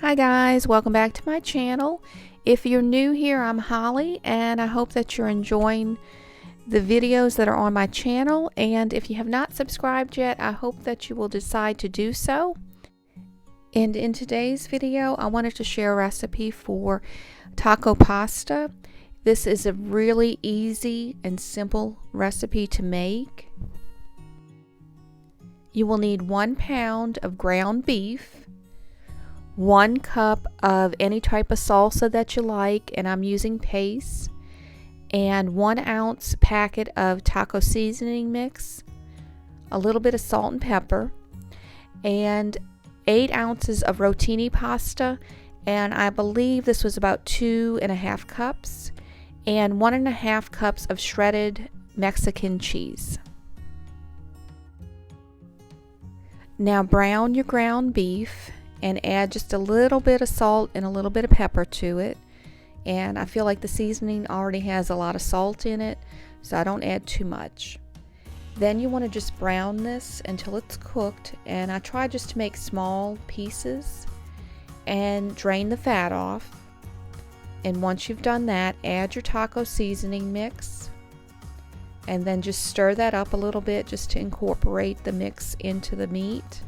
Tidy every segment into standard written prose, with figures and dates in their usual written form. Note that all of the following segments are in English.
Hi guys, welcome back to my channel. If you're new here, I'm Holly and I hope that you're enjoying the videos that are on my channel, and if you have not subscribed yet, I hope that you will decide to do so. And in today's video, I wanted to share a recipe for taco pasta. This is a really easy and simple recipe to make. You will need 1 pound of ground beef, 1 cup of any type of salsa that you like, and I'm using paste, and 1 ounce packet of taco seasoning mix, a little bit of salt and pepper, and 8 ounces of rotini pasta, and I believe this was about 2.5 cups, and 1.5 cups of shredded Mexican cheese. Now brown your ground beef and add just a little bit of salt and a little bit of pepper to it. And I feel like the seasoning already has a lot of salt in it, so I don't add too much. Then you want to just brown this until it's cooked, and I try just to make small pieces and drain the fat off. And once you've done that, add your taco seasoning mix and then just stir that up a little bit just to incorporate the mix into the meat.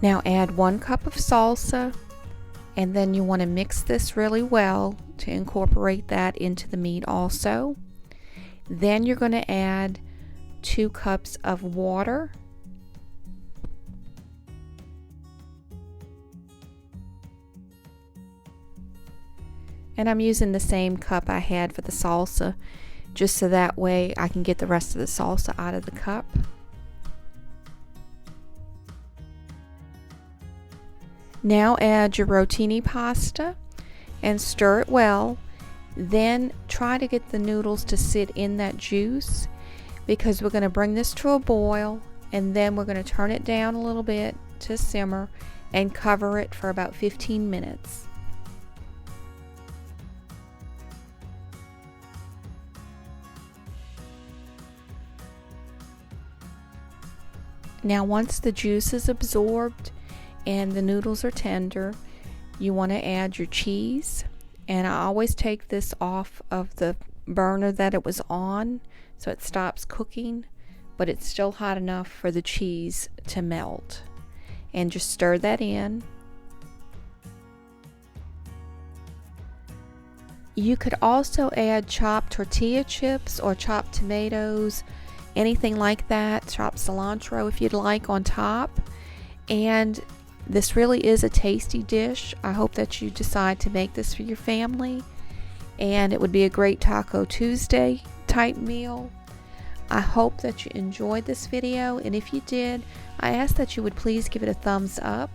Now add 1 cup of salsa, and then you want to mix this really well to incorporate that into the meat also. Then you're going to add 2 cups of water. And I'm using the same cup I had for the salsa, just so that way I can get the rest of the salsa out of the cup. Now add your rotini pasta and stir it well. Then try to get the noodles to sit in that juice, because we're going to bring this to a boil, and then we're going to turn it down a little bit to simmer and cover it for about 15 minutes. Now once the juice is absorbed and the noodles are tender, you want to add your cheese, and I always take this off of the burner that it was on so it stops cooking, but it's still hot enough for the cheese to melt, and just stir that in. You could also add chopped tortilla chips or chopped tomatoes, anything like that, chopped cilantro if you'd like on top, and this really is a tasty dish. I hope that you decide to make this for your family, and it would be a great Taco Tuesday type meal. I hope that you enjoyed this video, and if you did, I ask that you would please give it a thumbs up,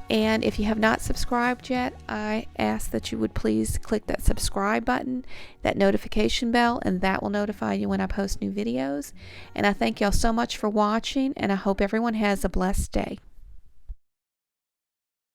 and if you have not subscribed yet, I ask that you would please click that subscribe button, that notification bell, and that will notify you when I post new videos. And I thank y'all so much for watching, and I hope everyone has a blessed day.